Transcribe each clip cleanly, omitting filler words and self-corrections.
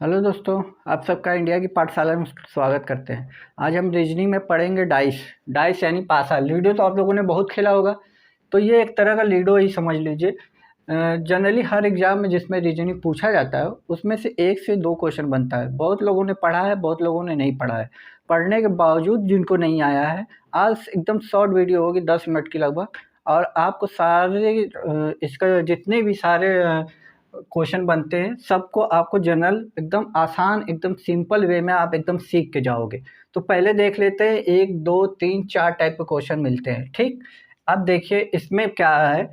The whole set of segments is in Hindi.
हेलो दोस्तों, आप सबका इंडिया की पाठशाला में स्वागत करते हैं। आज हम रीजनिंग में पढ़ेंगे डाइस। डाइस यानी पासा। लूडो तो आप लोगों ने बहुत खेला होगा, तो ये एक तरह का लूडो ही समझ लीजिए। जनरली हर एग्जाम में जिसमें रीजनिंग पूछा जाता है उसमें से 1 से 2 क्वेश्चन बनता है। बहुत लोगों ने पढ़ा है, बहुत लोगों ने नहीं पढ़ा है। पढ़ने के बावजूद जिनको नहीं आया है, आज एकदम शॉर्ट वीडियो होगी 10 मिनट की लगभग, और आपको सारे इसका जितने भी सारे क्वेश्चन बनते हैं सबको आपको जनरल एकदम आसान, एकदम सिंपल वे में आप एकदम सीख के जाओगे। तो पहले देख लेते हैं, 1 2 3 4 टाइप के क्वेश्चन मिलते हैं। ठीक, अब देखिए इसमें क्या है।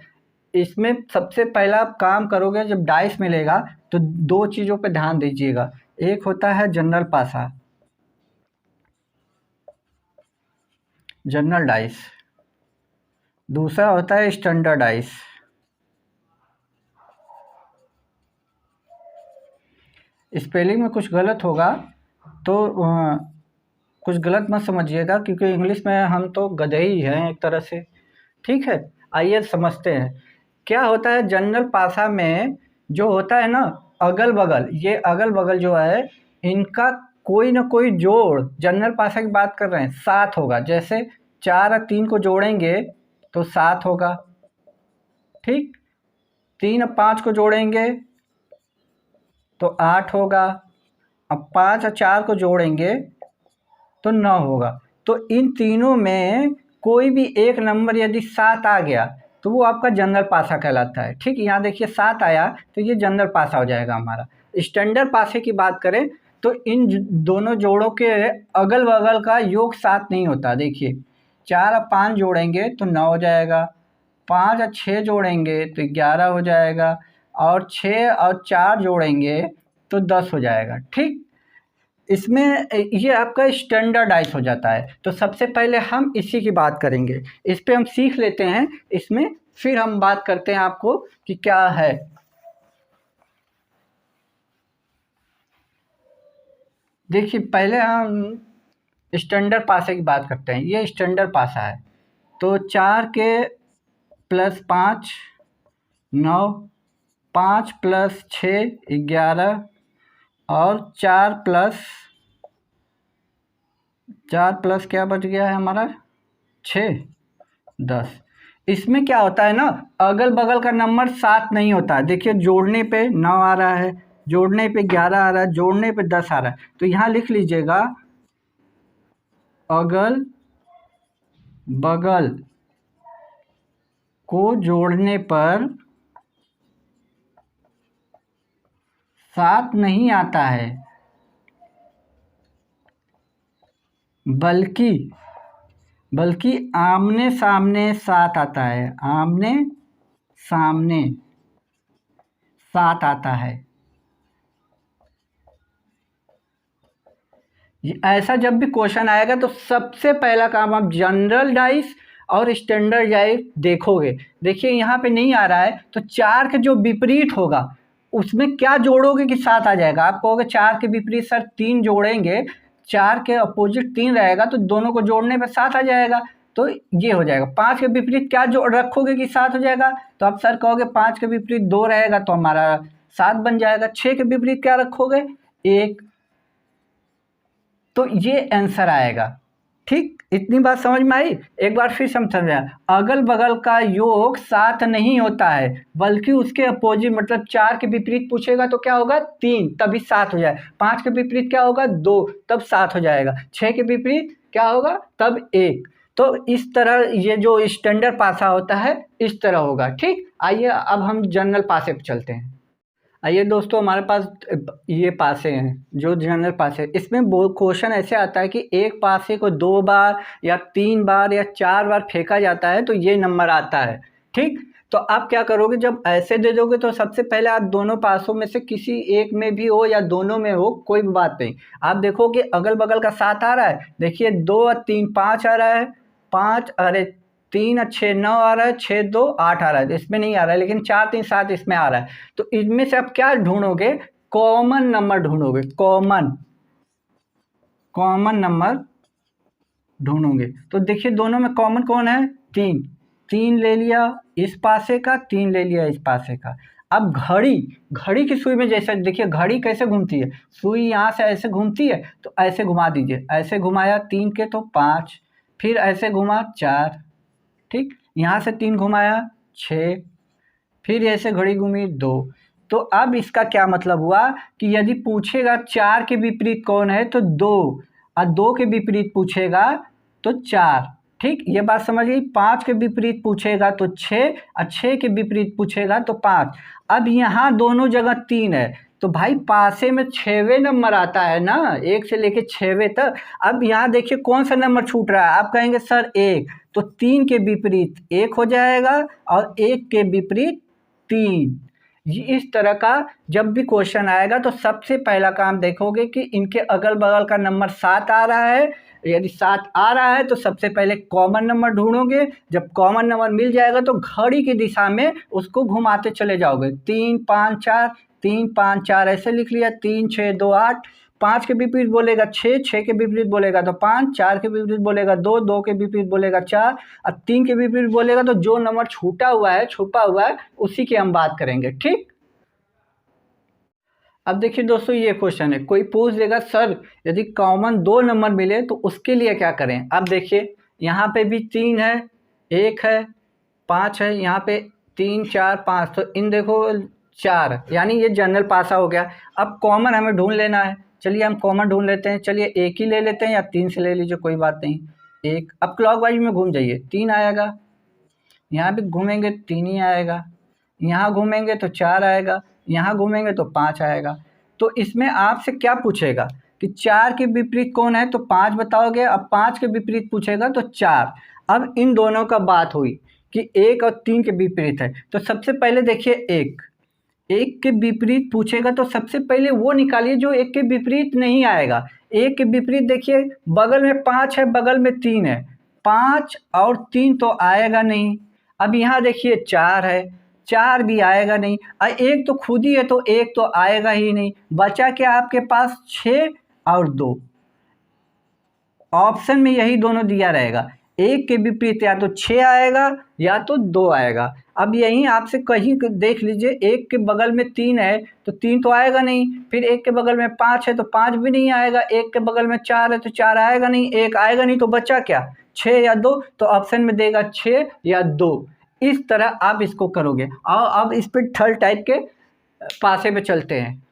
इसमें सबसे पहला आप काम करोगे, जब डाइस मिलेगा तो 2 चीज़ों पे ध्यान दीजिएगा। एक होता है जनरल पासा, जनरल डाइस। दूसरा होता है स्टैंडर्ड डाइस। स्पेलिंग में कुछ गलत होगा तो कुछ गलत मत समझिएगा, क्योंकि इंग्लिश में हम तो गधे ही हैं एक तरह से। ठीक है, आइए समझते हैं क्या होता है जनरल पासा में। जो होता है ना, अगल बगल, ये अगल बगल जो है इनका कोई ना कोई जोड़, जनरल पासा की बात कर रहे हैं, 7 होगा। जैसे 4 और 3 को जोड़ेंगे तो 7 होगा। ठीक, 3 और 5 को जोड़ेंगे तो 8 होगा। अब 5 और 4 को जोड़ेंगे तो 9 होगा। तो इन तीनों में कोई भी एक नंबर यदि 7 आ गया तो वो आपका जनरल पासा कहलाता है। ठीक, यहाँ देखिए 7 आया तो ये जनरल पासा हो जाएगा हमारा। स्टैंडर्ड पासे की बात करें तो इन दोनों जोड़ों के अगल बगल का योग 7 नहीं होता। देखिए 4 और 5 जोड़ेंगे तो 9 हो जाएगा, 5 और 6 जोड़ेंगे तो 11 हो जाएगा, और 6 और 4 जोड़ेंगे तो 10 हो जाएगा। ठीक, इसमें ये आपका स्टैंडर्डाइज हो जाता है। तो सबसे पहले हम इसी की बात करेंगे, इस पे हम सीख लेते हैं इसमें, फिर हम बात करते हैं आपको कि क्या है। देखिए पहले हम स्टैंडर्ड पासे की बात करते हैं। ये स्टैंडर्ड पासा है। तो 4 के प्लस 5 9, 5 प्लस 6 11, और 4 प्लस क्या बच गया है हमारा, 6 10। इसमें क्या होता है ना, अगल बगल का नंबर 7 नहीं होता। देखिए जोड़ने पे 9 आ रहा है, जोड़ने पे 11 आ रहा है, जोड़ने पे 10 आ रहा है। तो यहाँ लिख लीजिएगा अगल बगल को जोड़ने पर 7 नहीं आता है, बल्कि आमने सामने 7 आता है। आमने सामने 7 आता है। ऐसा जब भी क्वेश्चन आएगा तो सबसे पहला काम आप जनरल डाइस और स्टैंडर्ड डाइस देखोगे। देखिए यहाँ पे नहीं आ रहा है तो 4 के जो विपरीत होगा उसमें क्या जोड़ोगे कि 7 आ जाएगा। आप कहोगे 4 के विपरीत सर 3 जोड़ेंगे, 4 के अपोजिट 3 रहेगा तो दोनों को जोड़ने पे 7 आ जाएगा। तो ये हो जाएगा। 5 के विपरीत क्या जोड़ रखोगे कि 7 हो जाएगा। तो आप सर कहोगे 5 के विपरीत 2 रहेगा तो हमारा 7 बन जाएगा। 6 के विपरीत क्या रखोगे, 1। तो ये आंसर आएगा। ठीक, इतनी बात समझ में आई। एक बार फिर समझाया, अगल बगल का योग 7 नहीं होता है, बल्कि उसके अपोजिट, मतलब 4 के विपरीत पूछेगा तो क्या होगा, 3, तभी 7 हो जाए। 5 के विपरीत क्या होगा, 2, तब 7 हो जाएगा। 6 के विपरीत क्या होगा, तब 1। तो इस तरह ये जो स्टैंडर्ड पासा होता है इस तरह होगा। ठीक, आइए अब हम जनरल पासे पे चलते हैं। आइए दोस्तों, हमारे पास ये पासे हैं जो जनरल पासे। इसमें वो क्वेश्चन ऐसे आता है कि एक पासे को 2 बार या 3 बार या 4 बार फेंका जाता है तो ये नंबर आता है। ठीक, तो आप क्या करोगे, जब ऐसे दे दोगे तो सबसे पहले आप दोनों पासों में से किसी एक में भी हो या दोनों में हो, कोई बात नहीं। आप देखो कि अगल बगल का 7 आ रहा है। देखिए 2 और 3 5 आ रहा है, 5 अरे 3 और 6 9 आ रहा है, 6 2 8 आ रहा है। इसमें नहीं आ रहा है, लेकिन 4 3 7 इसमें आ रहा है। तो इनमें से आप क्या ढूंढोगे, कॉमन नंबर ढूंढोगे। कॉमन नंबर ढूंढोगे। तो देखिए दोनों में कॉमन कौन है, 3। 3 ले लिया इस पासे का, 3 ले लिया इस पासे का। अब घड़ी, घड़ी की सुई में जैसे देखिए घड़ी कैसे घूमती है, सुई यहाँ से ऐसे घूमती है तो ऐसे घुमा दीजिए, ऐसे घुमाया 3 के तो 5, फिर ऐसे घुमा 4, ठीक, यहाँ से 3 घुमाया 6, फिर ऐसे घड़ी घूमी 2। तो अब इसका क्या मतलब हुआ कि यदि पूछेगा 4 के विपरीत कौन है तो 2, और 2 के विपरीत पूछेगा तो 4, ठीक, ये बात समझ गई। 5 के विपरीत पूछेगा तो 6, और 6 के विपरीत पूछेगा तो 5। अब यहाँ दोनों जगह 3 है तो भाई पासे में 6वें नंबर आता है ना, 1 से लेके 6वें तक। अब यहाँ देखिए कौन सा नंबर छूट रहा है, आप कहेंगे सर 1, तो 3 के विपरीत 1 हो जाएगा और 1 के विपरीत 3। इस तरह का जब भी क्वेश्चन आएगा तो सबसे पहला काम देखोगे कि इनके अगल बगल का नंबर 7 आ रहा है। यदि 7 आ रहा है तो सबसे पहले कॉमन नंबर ढूंढोगे, जब कॉमन नंबर मिल जाएगा तो घड़ी की दिशा में उसको घुमाते चले जाओगे, 3 5 4, 3 5 4 ऐसे लिख लिया, 3 6 2 8। 5 के विपरीत बोलेगा 6, 6 के विपरीत बोलेगा तो 5, 4 के विपरीत बोलेगा 2, 2 के विपरीत बोलेगा 4, और 3 के विपरीत बोलेगा तो जो नंबर छूटा हुआ है, छुपा हुआ है, उसी की हम बात करेंगे, ठीक। अब देखिए दोस्तों ये क्वेश्चन है, कोई पूछ देगा सर यदि कॉमन 2 नंबर मिले तो उसके लिए क्या करें। अब देखिए यहाँ पे भी 3 है, 1 है, 5 है, यहाँ पे 3 4 5, तो इन देखो 4, यानी ये जनरल पासा हो गया। अब कॉमन हमें ढूंढ लेना है, चलिए हम कॉमन ढूंढ लेते हैं, चलिए 1 ही ले लेते हैं या 3 से ले लीजिए, कोई बात नहीं। 1, अब क्लॉकवाइज में घूम जाइए, 3 आएगा, यहाँ भी घूमेंगे 3 ही आएगा, यहाँ घूमेंगे तो 4 आएगा, यहाँ घूमेंगे तो 5 आएगा। तो इसमें आपसे क्या पूछेगा कि 4 के विपरीत कौन है तो 5 बताओगे, अब 5 के विपरीत पूछेगा तो 4। अब इन दोनों का बात हुई कि 1 और 3 के विपरीत है, तो सबसे पहले देखिए 1 के विपरीत पूछेगा तो सबसे पहले वो निकालिए जो 1 के विपरीत नहीं आएगा। 1 के विपरीत देखिए बगल में 5 है, बगल में 3 है, 5 और 3 तो आएगा नहीं। अब यहाँ देखिए 4 है, 4 भी आएगा नहीं, और 1 तो खुद ही है तो 1 तो आएगा ही नहीं। बचा क्या आपके पास 6 और 2, ऑप्शन में यही दोनों दिया रहेगा। 1 के विपरीत या तो 6 आएगा या तो 2 आएगा। अब यहीं आपसे कहीं देख लीजिए, 1 के बगल में 3 है तो 3 तो आएगा नहीं, फिर 1 के बगल में 5 है तो 5 भी नहीं आएगा, 1 के बगल में 4 है तो 4 आएगा नहीं, 1 आएगा नहीं, तो बचा क्या 6 या 2, तो ऑप्शन में देगा 6 या 2। इस तरह आप इसको करोगे। और अब इस पर थर्ड टाइप के पासे पे चलते हैं।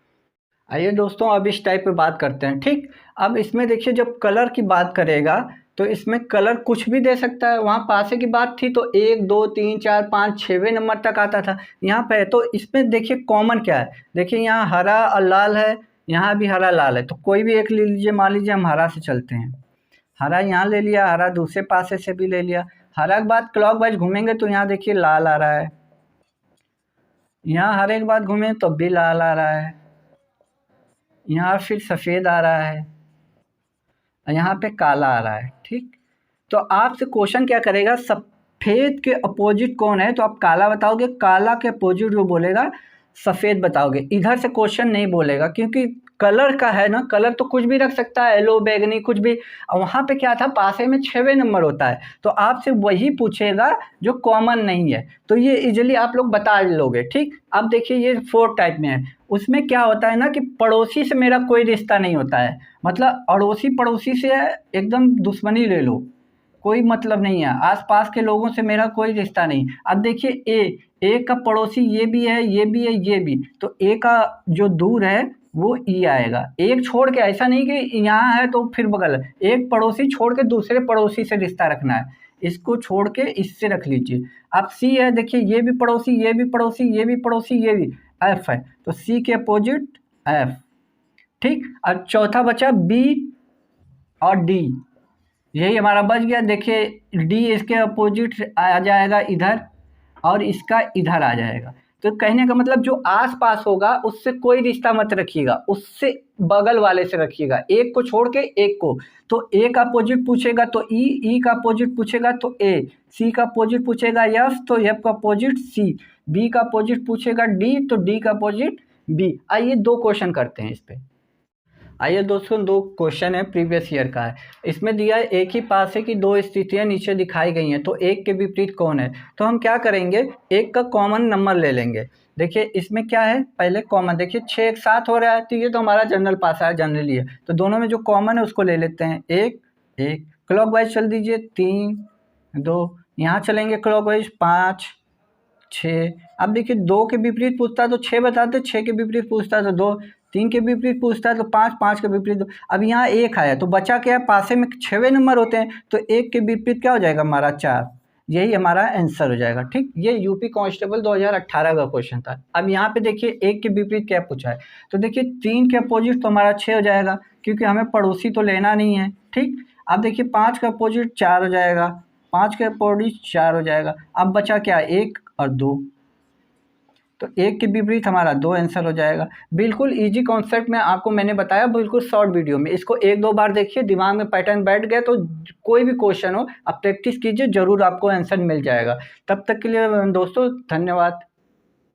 आइए दोस्तों अब इस टाइप पे बात करते हैं, ठीक। अब इसमें देखिए जब कलर की बात करेगा तो इसमें कलर कुछ भी दे सकता है। वहाँ पासे की बात थी तो 1 2 3 4 5 6वें नंबर तक आता था, यहाँ पे तो इसमें देखिए कॉमन क्या है, देखिए यहाँ हरा और लाल है, यहाँ भी हरा लाल है, तो कोई भी एक ले लीजिए। मान लीजिए हम हरा से चलते हैं, हरा यहाँ ले लिया, हरा दूसरे पासे से भी ले लिया। हरा के बाद क्लॉकवाइज घूमेंगे तो यहाँ देखिए लाल आ रहा है, यहाँ हरे के बाद घूमें तो भी लाल आ रहा है, यहाँ फिर सफ़ेद आ रहा है, यहाँ पे काला आ रहा है, ठीक। तो आपसे क्वेश्चन क्या करेगा, सफ़ेद के अपोजिट कौन है, तो आप काला बताओगे, काला के अपोजिट जो बोलेगा सफ़ेद बताओगे। इधर से क्वेश्चन नहीं बोलेगा क्योंकि कलर का है ना, कलर तो कुछ भी रख सकता है, येलो बैगनी कुछ भी। और वहाँ पे क्या था, पासे में 6वें नंबर होता है, तो आपसे वही पूछेगा जो कॉमन नहीं है, तो ये इजीली आप लोग बता लोगे, ठीक। अब देखिए ये 4 टाइप में है, उसमें क्या होता है ना कि पड़ोसी से मेरा कोई रिश्ता नहीं होता है, मतलब अड़ोसी पड़ोसी से एकदम दुश्मनी ले लो, कोई मतलब नहीं है, आसपास के लोगों से मेरा कोई रिश्ता नहीं। अब देखिए ए का पड़ोसी ये भी है, ये भी है, ये भी, तो ए का जो दूर है वो ई आएगा। एक छोड़ के, ऐसा नहीं कि यहाँ है तो फिर बगल, एक पड़ोसी छोड़ के दूसरे पड़ोसी से रिश्ता रखना है, इसको छोड़ के इससे रख लीजिए। अब सी है, देखिए ये भी पड़ोसी, ये भी पड़ोसी, ये भी पड़ोसी, ये भी, एफ है तो सी के अपोजिट एफ, ठीक। और चौथा बचा बी और डी, यही हमारा बच गया। देखिए डी इसके अपोजिट आ जाएगा इधर और इसका इधर आ जाएगा, तो कहने का मतलब जो आसपास होगा उससे कोई रिश्ता मत रखिएगा, उससे बगल वाले से रखिएगा, एक को छोड़ के एक को। तो ए का अपोजिट पूछेगा तो ई का अपोजिट पूछेगा तो ए, सी का अपोजिट पूछेगा एफ तो एफ का अपोजिट सी, बी का अपोजिट पूछेगा डी तो डी का अपोजिट बी। आइए 2 क्वेश्चन करते हैं इस पे। आइए दोस्तों, दो क्वेश्चन है, प्रीवियस ईयर का है। इसमें दिया है एक ही पासे की दो स्थितियां नीचे दिखाई गई हैं, तो एक के विपरीत कौन है। तो हम क्या करेंगे, एक का कॉमन नंबर ले लेंगे। देखिए इसमें क्या है, पहले कॉमन, देखिए 6 एक साथ हो रहा है, तो ये तो हमारा जनरल पासा है, जनरली है, तो दोनों में जो कॉमन है उसको ले लेते हैं। एक एक क्लॉकवाइज चल दीजिए, 3 2, यहाँ चलेंगे क्लॉकवाइज 5 6। अब देखिए 2 के विपरीत पूछता है तो 6 बताते, 6 के विपरीत पूछता है तो 2, 3 के विपरीत पूछता है तो 5, 5 के विपरीत 2। अब यहाँ 1 आया तो बचा क्या है, पासे में 6वें नंबर होते हैं, तो 1 के विपरीत क्या हो जाएगा हमारा 4। यही हमारा आंसर हो जाएगा। ठीक, ये यूपी कांस्टेबल 2018 का क्वेश्चन था। अब यहाँ पे देखिए 1 के विपरीत क्या पूछा है, तो देखिए 3 के अपोजिट तो हमारा 6 हो जाएगा, क्योंकि हमें पड़ोसी तो लेना नहीं है। ठीक, अब देखिए 5 का अपोजिट 4 हो जाएगा, 5 के अपोजिट 4 हो जाएगा। अब बचा क्या, 1 और 2, तो 1 के विपरीत हमारा 2 आंसर हो जाएगा। बिल्कुल ईजी कॉन्सेप्ट में आपको मैंने बताया, बिल्कुल शॉर्ट वीडियो में। इसको 1-2 बार देखिए, दिमाग में पैटर्न बैठ गया तो कोई भी क्वेश्चन हो आप प्रैक्टिस कीजिए, ज़रूर आपको आंसर मिल जाएगा। तब तक के लिए दोस्तों धन्यवाद।